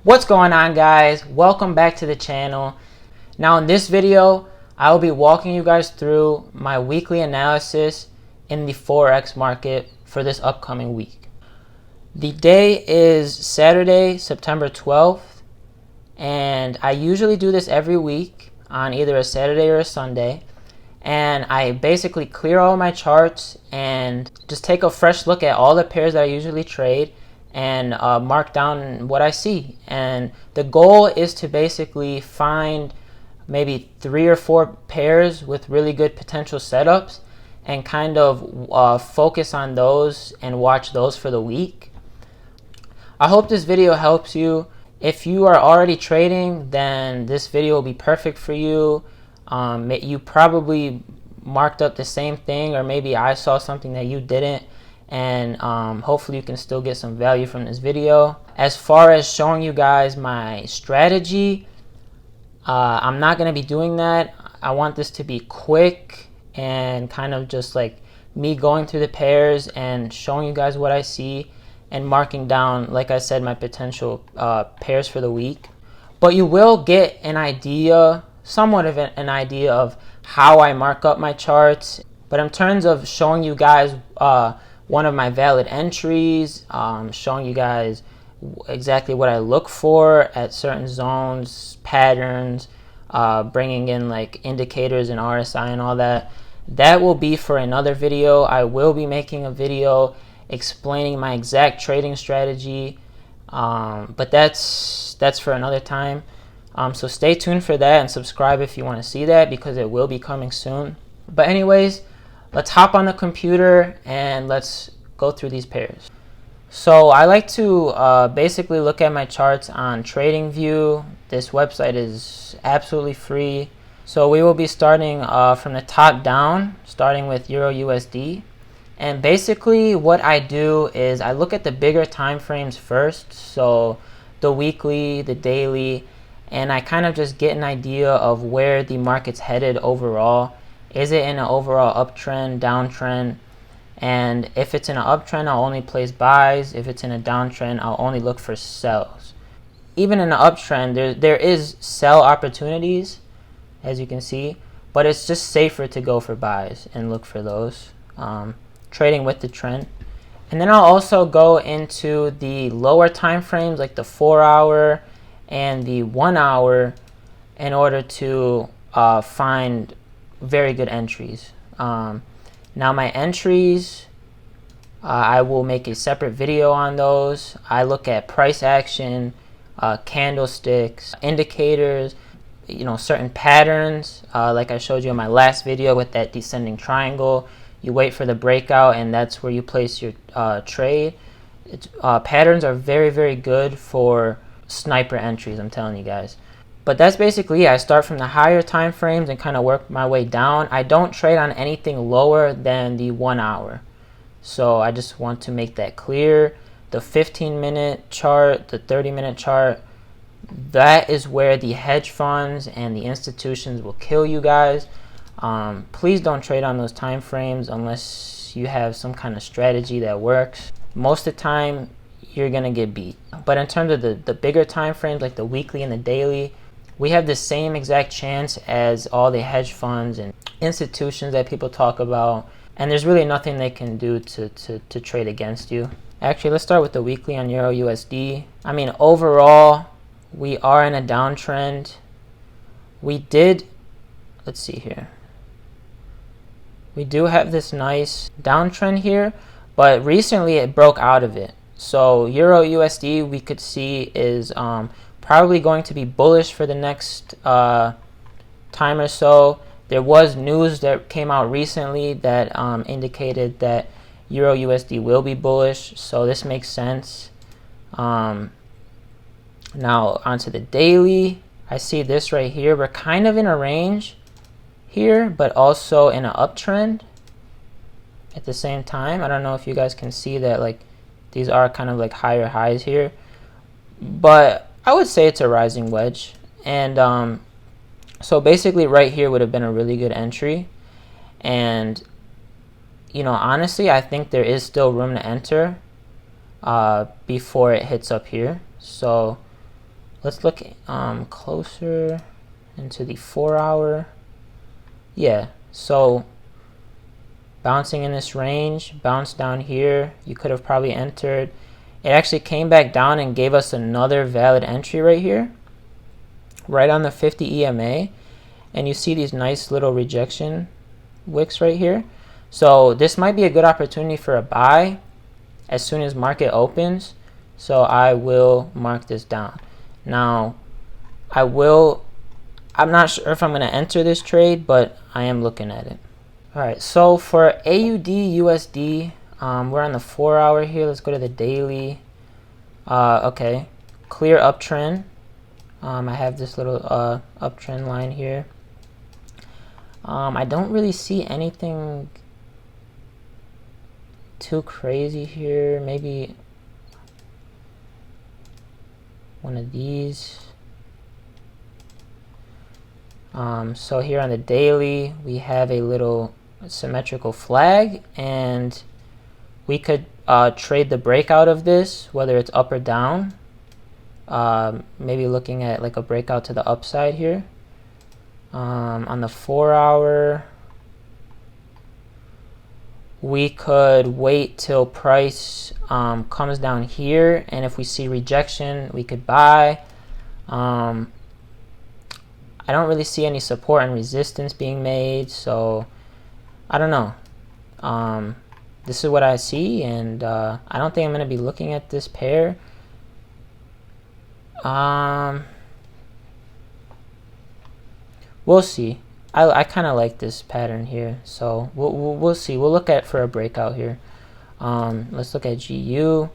What's going on, guys? Welcome back to the channel. Now in this video I will be walking you guys through my weekly analysis in the Forex market for this upcoming week. The day is Saturday, September 12th, and I usually do this every week on either a Saturday or a Sunday, and I basically clear all my charts and just take a fresh look at all the pairs that I usually trade and mark down what I see. And the goal is to basically find maybe 3 or 4 pairs with really good potential setups and kind of focus on those and watch those for the week. I hope this video helps you. If you are already trading, then this video will be perfect for you. You probably marked up the same thing, or maybe I saw something that you didn't, and hopefully you can still get some value from this video. As far as showing you guys my strategy, I'm not going to be doing that. I want this to be quick and kind of just like me going through the pairs and showing you guys what I see and marking down, like I said, my potential pairs for the week. But you will get an idea, somewhat of an idea of how I mark up my charts. But in terms of showing you guys one of my valid entries, showing you guys exactly what I look for at certain zones, patterns, bringing in like indicators and RSI and all that, that will be for another video. I will be making a video explaining my exact trading strategy, but that's for another time. So stay tuned for that and subscribe if you want to see that, because it will be coming soon. But anyways, let's hop on the computer and let's go through these pairs. So I like to basically look at my charts on TradingView. This website is absolutely free. So we will be starting from the top down, starting with Euro USD. And basically what I do is I look at the bigger time frames first, so the weekly, the daily, and I kind of just get an idea of where the market's headed overall. Is it in an overall uptrend, downtrend? And if it's in an uptrend, I'll only place buys. If it's in a downtrend, I'll only look for sells. Even in an uptrend, there is sell opportunities, as you can see, but it's just safer to go for buys and look for those, trading with the trend. And then I'll also go into the lower time frames, like the 4-hour and the 1-hour, in order to find very good entries. Now my entries, I will make a separate video on those. I look at price action, candlesticks, indicators, certain patterns, like I showed you in my last video with that descending triangle. You wait for the breakout and that's where you place your trade. Patterns are very, very good for sniper entries, I'm telling you guys. But that's basically it. I start from the higher time frames and kind of work my way down. I don't trade on anything lower than the 1 hour. So I just want to make that clear. The 15-minute chart, the 30-minute chart, that is where the hedge funds and the institutions will kill you guys. Please don't trade on those time frames unless you have some kind of strategy that works. Most of the time, you're going to get beat. But in terms of the bigger time frames, like the weekly and the daily, we have the same exact chance as all the hedge funds and institutions that people talk about, and there's really nothing they can do to trade against you. Actually, let's start with the weekly on Euro USD. I mean, overall, we are in a downtrend. Let's see here. We do have this nice downtrend here, but recently it broke out of it. So Euro USD, we could see, is probably going to be bullish for the next time or so. There was news that came out recently that indicated that Euro USD will be bullish, so this makes sense. Now onto the daily. I see this right here. We're kind of in a range here, but also in an uptrend at the same time. I don't know if you guys can see that, like these are kind of like higher highs here, but I would say it's a rising wedge. And so basically right here would have been a really good entry. And honestly, I think there is still room to enter before it hits up here. So Let's look closer into the 4 hour. Yeah, so bouncing in this range, bounced down here. You could have probably entered. It actually came back down and gave us another valid entry right here, right on the 50 EMA. And you see these nice little rejection wicks right here. So this might be a good opportunity for a buy as soon as market opens. So I will mark this down. Now, I'm not sure if I'm going to enter this trade, but I am looking at it. All right, so for AUD USD, we're on the 4 hour here. Let's go to the daily. Okay, clear uptrend. I have this little uptrend line here. I don't really see anything too crazy here. Maybe one of these. So here on the daily, we have a little symmetrical flag, and we could trade the breakout of this, whether it's up or down. Maybe looking at like a breakout to the upside here. On the 4 hour, we could wait till price comes down here, and if we see rejection, we could buy. I don't really see any support and resistance being made, so I don't know. This is what I see, and I don't think I'm going to be looking at this pair. We'll see. I kind of like this pattern here, so we'll see. We'll look at for a breakout here. Let's look at GU.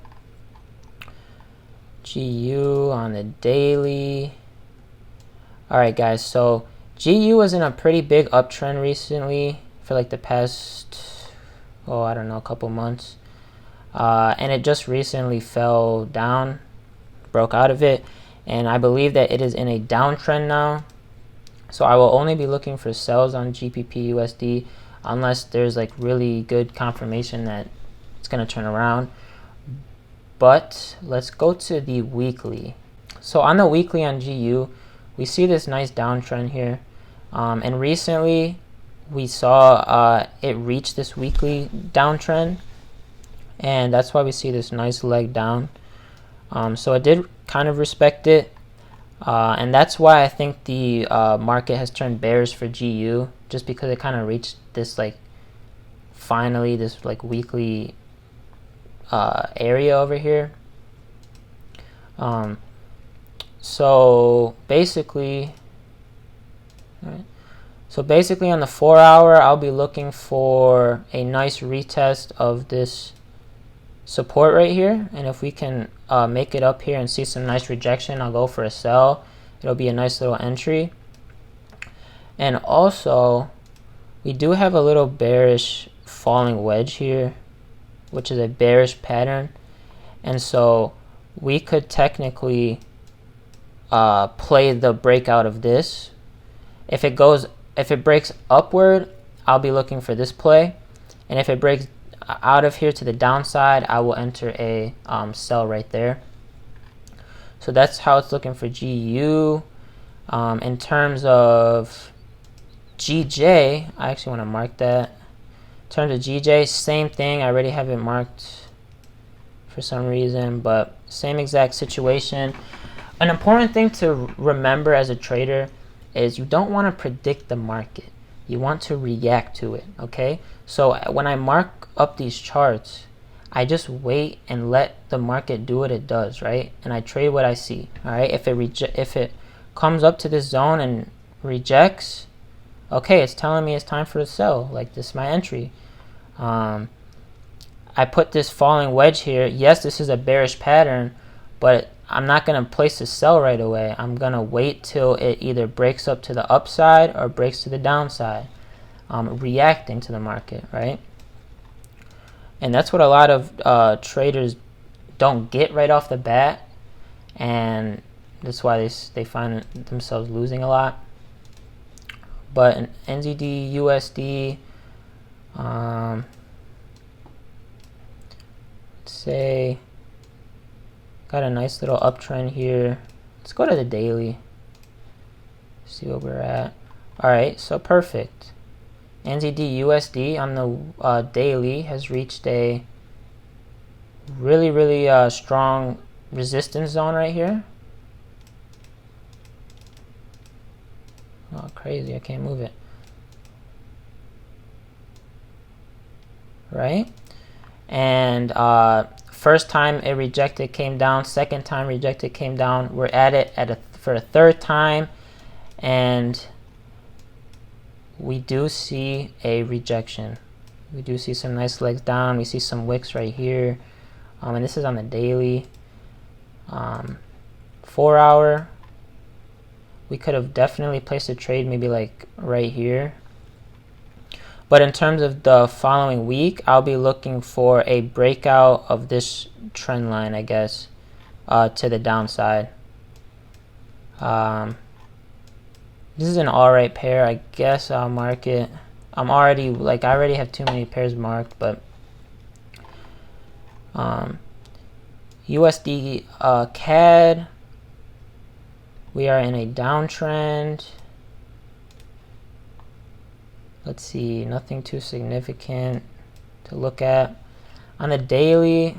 GU on the daily. All right, guys. So GU was in a pretty big uptrend recently for like the past, I don't know, a couple months, and it just recently fell down, broke out of it, and I believe that it is in a downtrend now. So I will only be looking for sells on GBP USD unless there's like really good confirmation that it's going to turn around. But let's go to the weekly. So on the weekly on GU, we see this nice downtrend here. And recently we saw it reach this weekly downtrend. And that's why we see this nice leg down. So I did kind of respect it. And that's why I think the market has turned bearish for GU, just because it kind of reached this like finally this like weekly area over here. So basically on the 4 hour, I'll be looking for a nice retest of this support right here, and if we can make it up here and see some nice rejection, I'll go for a sell. It'll be a nice little entry. And also we do have a little bearish falling wedge here, which is a bearish pattern, and so we could technically play the breakout of this. If it breaks upward, I'll be looking for this play, and if it breaks out of here to the downside, I will enter a sell right there. So that's how it's looking for GU. In terms of GJ, I actually want to mark that. In terms of GJ, same thing. I already have it marked for some reason, but same exact situation. An important thing to remember as a trader is you don't want to predict the market. You want to react to it, okay? So when I mark up these charts, I just wait and let the market do what it does, right? And I trade what I see, all right? If it comes up to this zone and rejects, okay, it's telling me it's time for a sell. Like, this is my entry. I put this falling wedge here. Yes, this is a bearish pattern, but I'm not going to place a sell right away. I'm going to wait till it either breaks up to the upside or breaks to the downside, reacting to the market, right? And that's what a lot of traders don't get right off the bat, and that's why they find themselves losing a lot. But in NZD, USD, let's say, got a nice little uptrend here. Let's go to the daily. See where we're at. All right, so perfect. NZD USD on the daily has reached a really strong resistance zone right here. Oh, crazy, I can't move it. Right? And first time it rejected, came down. Second time rejected, came down. We're at it for a third time, and we do see a rejection. We do see some nice legs down. We see some wicks right here, and this is on the daily. 4 hour. We could have definitely placed a trade maybe like right here. But in terms of the following week, I'll be looking for a breakout of this trend line, I guess, to the downside. This is an alright pair. I guess I'll mark it. I already have too many pairs marked, but USD CAD, we are in a downtrend. Let's see, nothing too significant to look at. On the daily,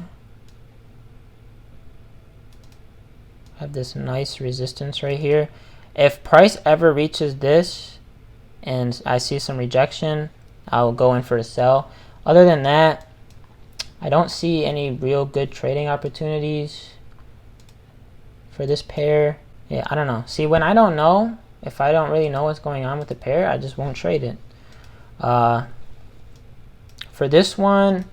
I have this nice resistance right here. If price ever reaches this and I see some rejection, I'll go in for a sell. Other than that, I don't see any real good trading opportunities for this pair. Yeah, I don't know. See, when I don't know, if I don't really know what's going on with the pair, I just won't trade it. For this one,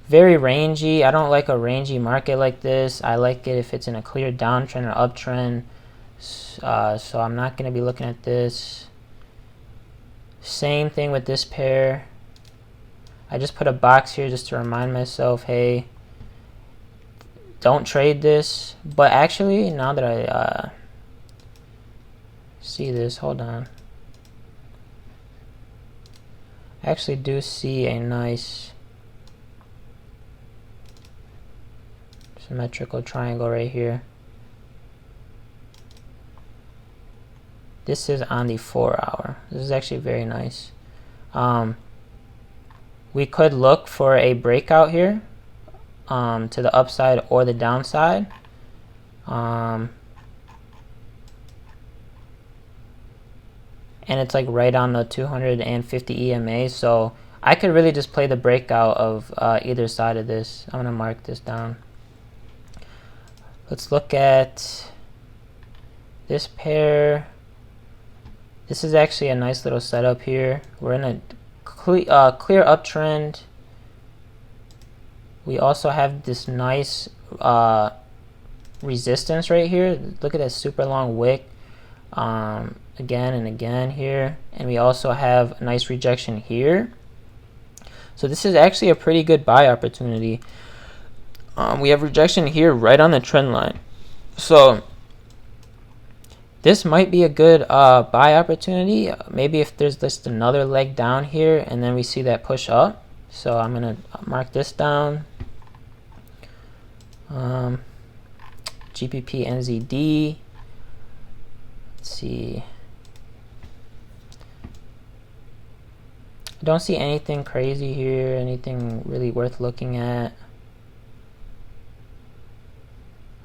very rangy. I don't like a rangy market like this. I like it if it's in a clear downtrend or uptrend. So I'm not going to be looking at this. Same thing with this pair. I just put a box here just to remind myself, hey, don't trade this. But actually, now that I see this, hold on. I actually do see a nice symmetrical triangle right here. This is on the 4 hour. This is actually very nice. We could look for a breakout here to the upside or the downside. And it's like right on the 250 EMA, so I could really just play the breakout of either side of this. I'm gonna mark this down. Let's look at this pair. This is actually a nice little setup here. We're in a clear uptrend. We also have this nice resistance right here. Look at that super long wick. Again and again here, and we also have a nice rejection here. So this is actually a pretty good buy opportunity. We have rejection here right on the trend line, so this might be a good buy opportunity. Maybe if there's just another leg down here and then we see that push up. So I'm gonna mark this down. GBP NZD, let's see. I don't see anything crazy here, anything really worth looking at.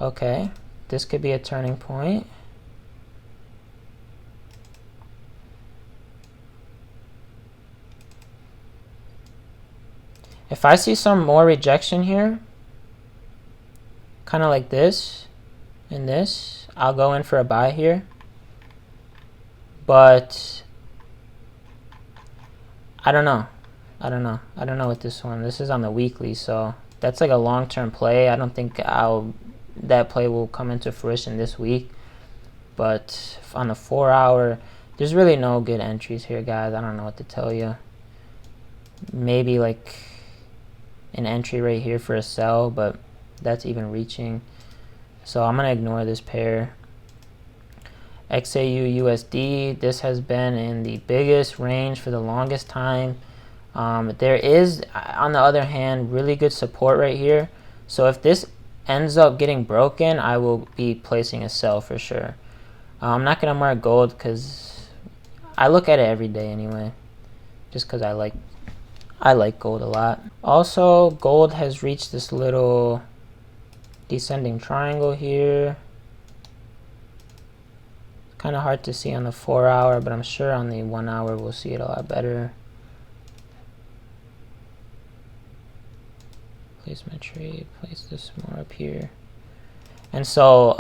Okay, this could be a turning point. If I see some more rejection here, kind of like this and this, I'll go in for a buy here. But I don't know with this one. This is on the weekly, so that's like a long-term play. I don't think that play will come into fruition this week. But on the 4 hour, there's really no good entries here, guys. I don't know what to tell you. Maybe like an entry right here for a sell, but that's even reaching. So I'm gonna ignore this pair. XAU USD, this has been in the biggest range for the longest time. There is, on the other hand, really good support right here. So if this ends up getting broken, I will be placing a sell for sure. I'm not gonna mark gold because I look at it every day anyway, just because I like gold a lot. Also, gold has reached this little descending triangle here. Kind of hard to see on the 4 hour, but I'm sure on the 1 hour we'll see it a lot better. Place my trade, place this more up here. And so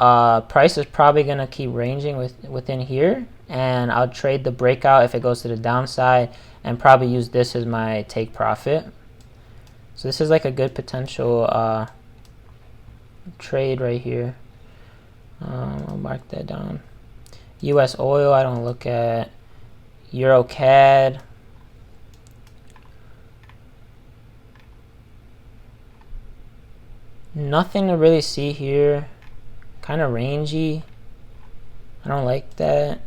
price is probably going to keep ranging within here, and I'll trade the breakout if it goes to the downside and probably use this as my take profit. So this is like a good potential trade right here. I'll mark that down. US oil I don't look at. Euro CAD. Nothing to really see here. Kind of rangy. I don't like that.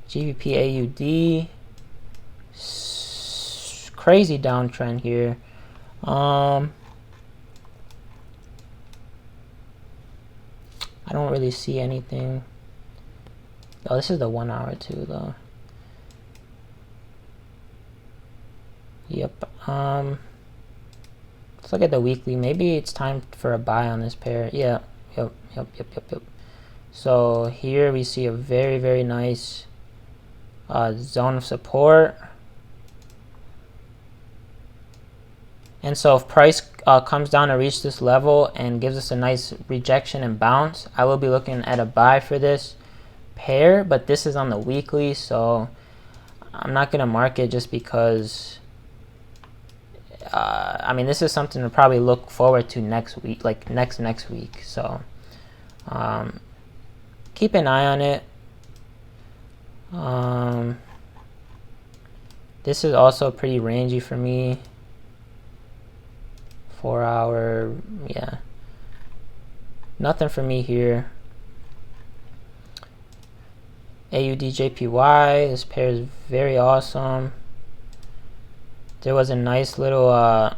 GBP AUD. Crazy downtrend here. I don't really see anything. Oh, this is the 1 hour too, though. Yep. Let's look at the weekly. Maybe it's time for a buy on this pair. Yeah. Yep. So here we see a very, very nice zone of support. And so if price comes down to reach this level and gives us a nice rejection and bounce, I will be looking at a buy for this pair, but this is on the weekly, so I'm not going to mark it just because I mean, this is something to probably look forward to next week, like next week. So keep an eye on it. This is also pretty rangy for me. 4 hour, yeah. Nothing for me here. AUD JPY, this pair is very awesome. There was a nice little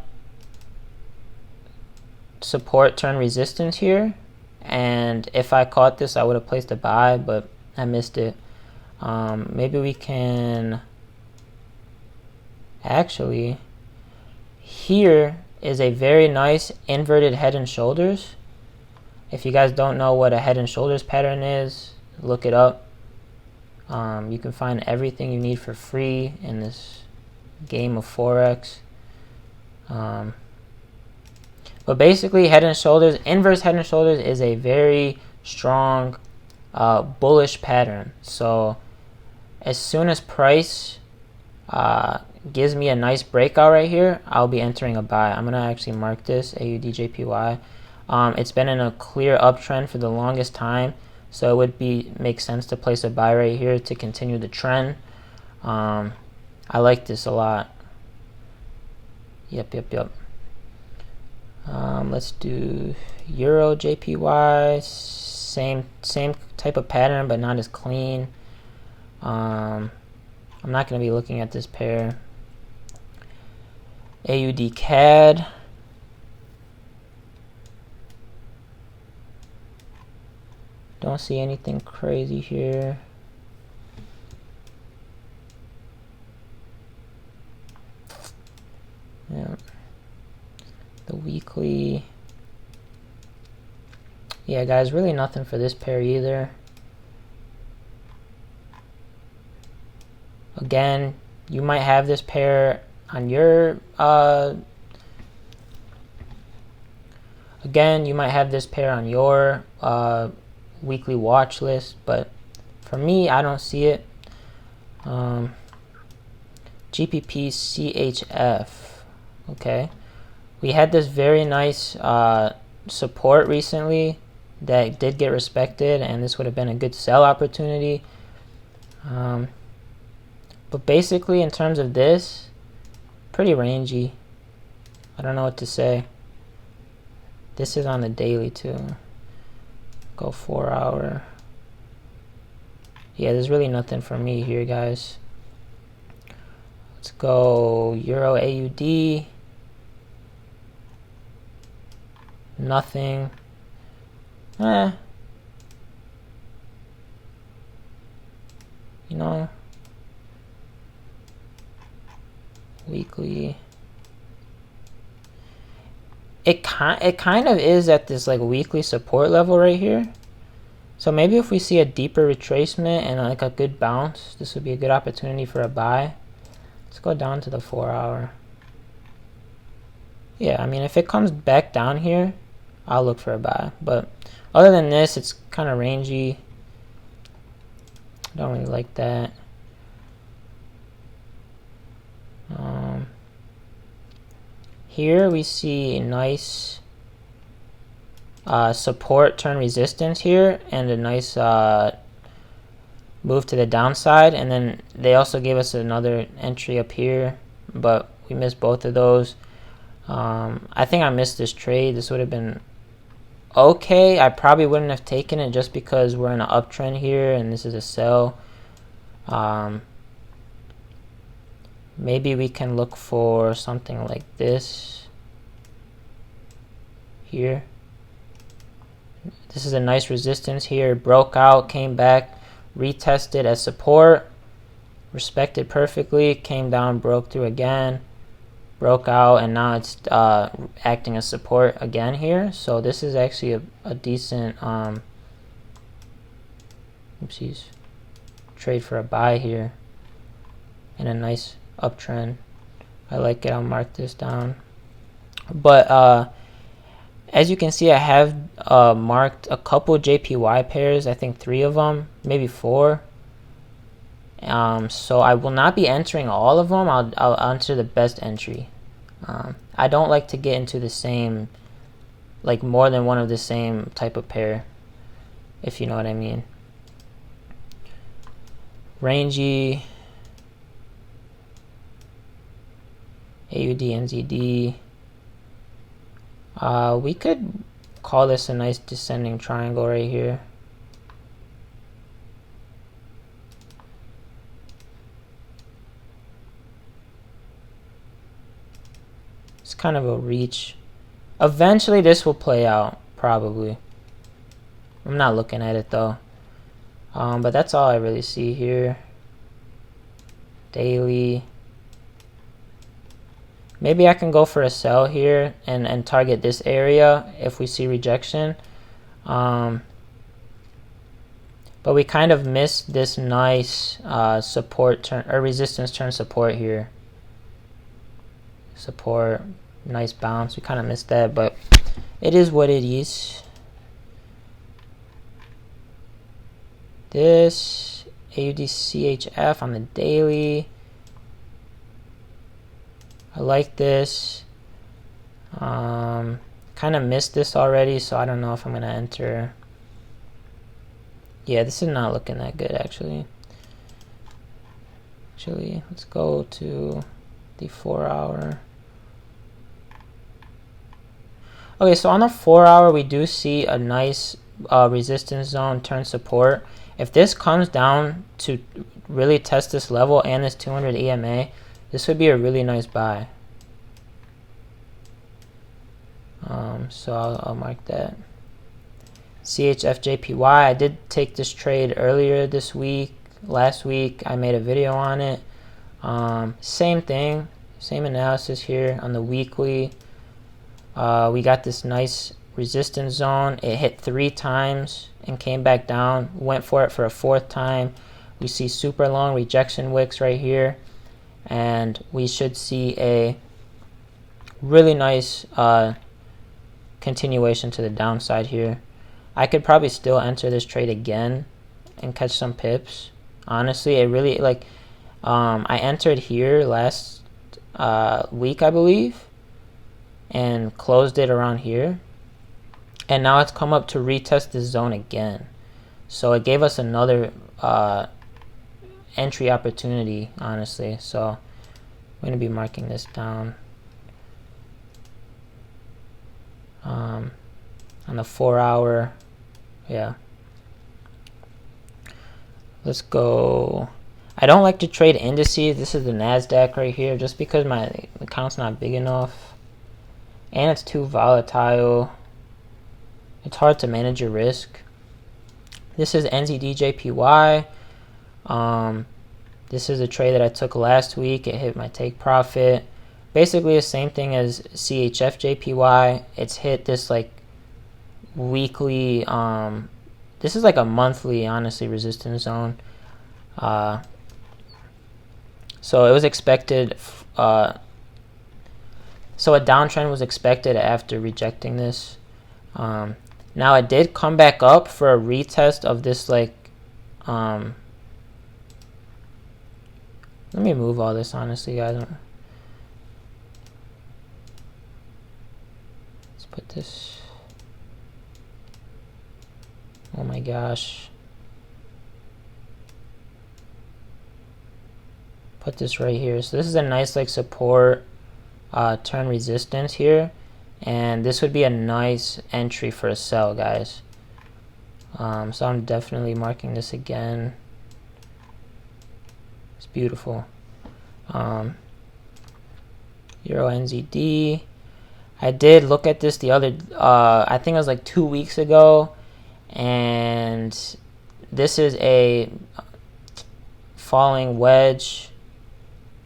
support turn resistance here, and if I caught this I would have placed a buy, but I missed it. Maybe we can actually, here is a very nice inverted head and shoulders. If you guys don't know what a head and shoulders pattern is, look it up. You can find everything you need for free in this game of Forex. But basically, head and shoulders, inverse head and shoulders is a very strong bullish pattern. So as soon as price gives me a nice breakout right here, I'll be entering a buy. I'm gonna actually mark this AUD JPY. It's been in a clear uptrend for the longest time, so it would make sense to place a buy right here to continue the trend. I like this a lot. Yep. Let's do Euro JPY. Same type of pattern, but not as clean. I'm not going to be looking at this pair. AUD CAD. Don't see anything crazy here. Yeah. The weekly. Yeah, guys, really nothing for this pair either. Again, you might have this pair on your weekly watch list, but for me, I don't see it. GPP CHF. Okay, we had this very nice support recently that did get respected, and this would have been a good sell opportunity. But basically, in terms of this, pretty rangy. I don't know what to say. This is on the daily too. Go 4 hour. Yeah, there's really nothing for me here, guys. Let's go Euro AUD. Nothing. You know, weekly. It kind of is at this like weekly support level right here. So maybe if we see a deeper retracement and like a good bounce, this would be a good opportunity for a buy. Let's go down to the 4 hour. Yeah, I mean, if it comes back down here, I'll look for a buy. But other than this, it's kind of rangy. I don't really like that. Here we see a nice support turn resistance here, and a nice move to the downside. And then they also gave us another entry up here, but we missed both of those. I think I missed this trade. This would have been okay. I probably wouldn't have taken it just because we're in an uptrend here and this is a sell. Maybe we can look for something like this here. This is a nice resistance here. Broke out, came back, retested as support, respected perfectly, came down, broke through again, broke out, and now it's acting as support again here. So this is actually a decent trade for a buy here and a nice uptrend. I like it. I'll mark this down. But as you can see, I have marked a couple JPY pairs. I think 3 of them, maybe 4. So I will not be entering all of them. I'll enter the best entry. I don't like to get into the same, like more than one of the same type of pair, if you know what I mean. Rangy, AUD, NZD. We could call this a nice descending triangle right here. It's kind of a reach. Eventually this will play out, probably. I'm not looking at it though. But that's all I really see here. Daily. Maybe I can go for a sell here and target this area if we see rejection. But we kind of missed this nice support turn or resistance turn support here. Support, nice bounce. We kind of missed that, but it is what it is. This AUDCHF on the daily. I like this. Kind of missed this already, so I don't know if I'm gonna enter. Yeah, this is not looking that good actually. Let's go to the 4 hour. Okay, so on the 4 hour we do see a nice resistance zone turn support. If this comes down to really test this level and this 200 EMA, this would be a really nice buy. So I'll mark that. CHFJPY, I did take this trade earlier this week. Last week I made a video on it. Same thing, same analysis here on the weekly. We got this nice resistance zone. It hit 3 times and came back down, went for it for a 4th time. We see super long rejection wicks right here, and we should see a really nice continuation to the downside here. I could probably still enter this trade again and catch some pips. Honestly, it really like I entered here last week, I believe, and closed it around here, and now it's come up to retest this zone again. So it gave us another entry opportunity, honestly. So I'm going to be marking this down. On the 4 hour, yeah. Let's go. I don't like to trade indices. This is the NASDAQ right here, just because my account's not big enough and it's too volatile. It's hard to manage your risk. This is NZD JPY. This is a trade that I took last week. It hit my take profit. Basically the same thing as CHF JPY. It's hit this like weekly, this is like a monthly, honestly, resistance zone. So it was expected, so a downtrend was expected after rejecting this. Now it did come back up for a retest of this, like, let me move all this, honestly, guys. Let's put this, oh my gosh. Put this right here. So this is a nice like support turn resistance here, and this would be a nice entry for a sell, guys. So I'm definitely marking this again. It's beautiful. Euro NZD. I did look at this the other, I think it was like 2 weeks ago, and this is a falling wedge,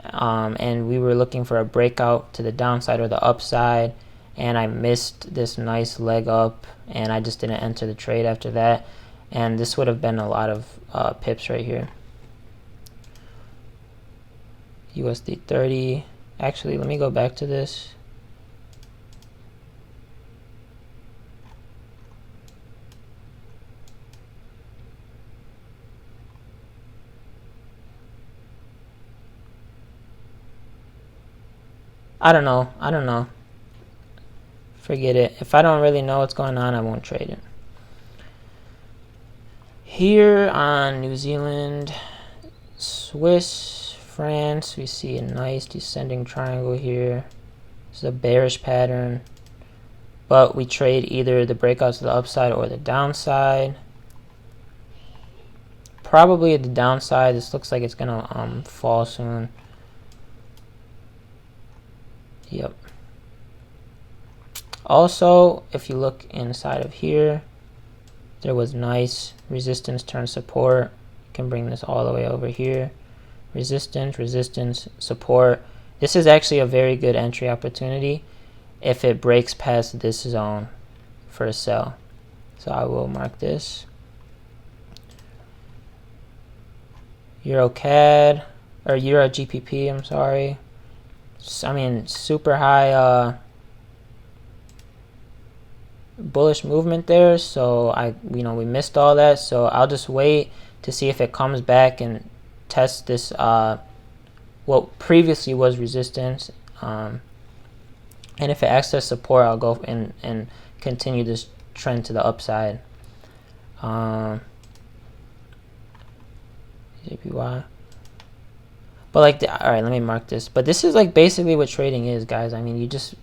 and we were looking for a breakout to the downside or the upside, and I missed this nice leg up, and I just didn't enter the trade after that, and this would have been a lot of pips right here. USD 30. Actually, let me go back to this. I don't know. Forget it. If I don't really know what's going on, I won't trade it. Here on New Zealand, Swiss, France, we see a nice descending triangle here. This is a bearish pattern, but we trade either the breakouts to the upside or the downside. Probably the downside. This looks like it's gonna fall soon. Yep. Also, if you look inside of here, there was nice resistance turn support. You can bring this all the way over here. Resistance, resistance, support. This is actually a very good entry opportunity if it breaks past this zone for a sell. So I will mark this. Euro CAD, or Euro GBP, I'm sorry. I mean, super high bullish movement there, so we missed all that. So I'll just wait to see if it comes back and test this what previously was resistance, and if it acts as support, I'll go and continue this trend to the upside. JPY. But like, all right, let me mark this. But this is like basically what trading is, guys. I mean, you just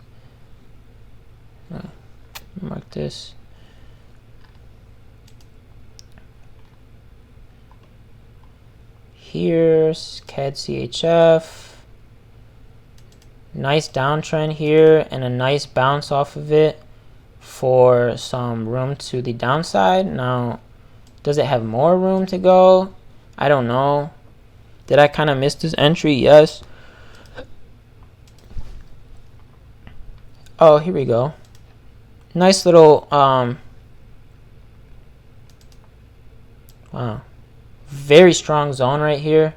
mark this. Here's CAD CHF. Nice downtrend here and a nice bounce off of it for some room to the downside. Now, does it have more room to go? I don't know. Did I kind of miss this entry? Yes. Oh, here we go. Nice little, wow. Very strong zone right here.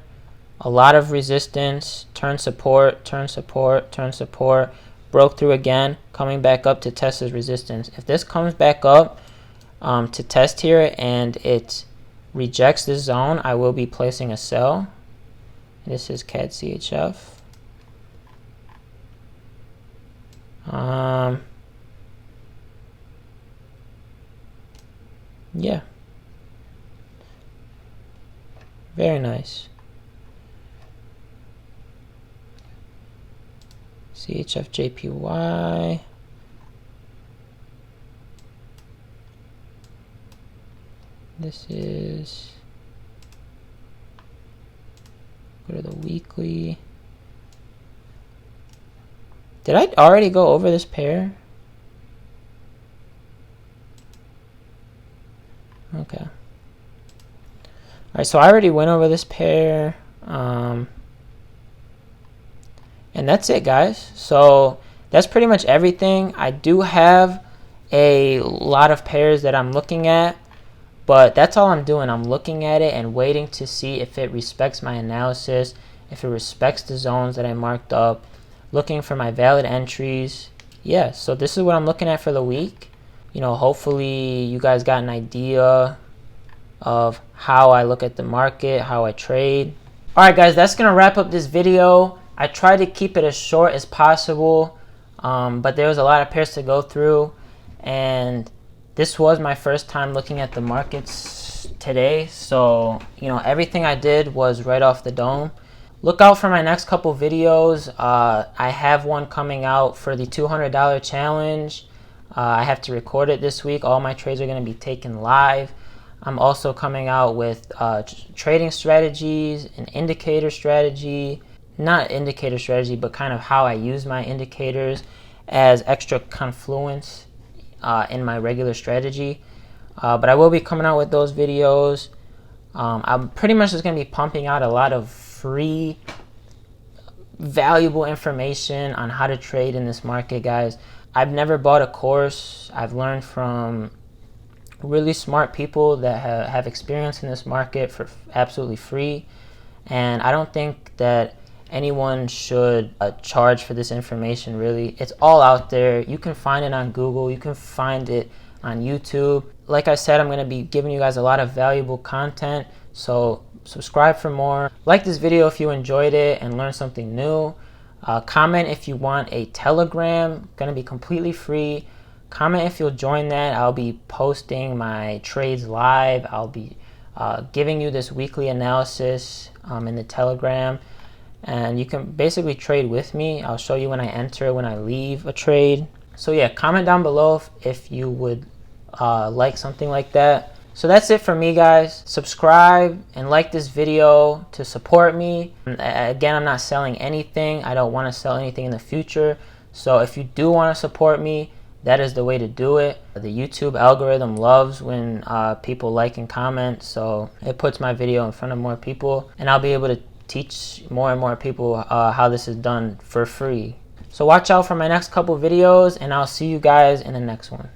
A lot of resistance. Turn support, turn support, turn support. Broke through again, coming back up to test this resistance. If this comes back up to test here and it rejects this zone, I will be placing a sell. This is CAD CHF. Yeah. Very nice. CHF JPY. This is, go to the weekly. Did I already go over this pair? Alright, so I already went over this pair. And that's it, guys. So that's pretty much everything. I do have a lot of pairs that I'm looking at, but that's all I'm doing. I'm looking at it and waiting to see if it respects my analysis, if it respects the zones that I marked up, looking for my valid entries. Yeah, so this is what I'm looking at for the week. You know, hopefully you guys got an idea of how I look at the market, how I trade. Alright guys, that's going to wrap up this video. I tried to keep it as short as possible, but there was a lot of pairs to go through, and this was my first time looking at the markets today, so you know, everything I did was right off the dome. Look out for my next couple videos. I have one coming out for the $200 challenge. I have to record it this week. All my trades are going to be taken live. I'm also coming out with trading strategies, an indicator strategy, not indicator strategy, but kind of how I use my indicators as extra confluence in my regular strategy. But I will be coming out with those videos. I'm pretty much just going to be pumping out a lot of free, valuable information on how to trade in this market, guys. I've never bought a course. I've learned from really smart people that have experience in this market for absolutely free, and I don't think that anyone should charge for this information. Really, it's all out there. You can find it on Google, you can find it on YouTube. Like I said, I'm going to be giving you guys a lot of valuable content, so subscribe for more. Like this video if you enjoyed it and learned something new. Comment if you want a Telegram, going to be completely free. Comment if you'll join that. I'll be posting my trades live. I'll be giving you this weekly analysis in the Telegram, and you can basically trade with me. I'll show you when I enter, when I leave a trade. So yeah, comment down below if you would like something like that. So that's it for me, guys. Subscribe and like this video to support me. Again, I'm not selling anything. I don't want to sell anything in the future. So if you do want to support me, that is the way to do it. The YouTube algorithm loves when people like and comment, so it puts my video in front of more people, and I'll be able to teach more and more people how this is done for free. So watch out for my next couple videos, and I'll see you guys in the next one.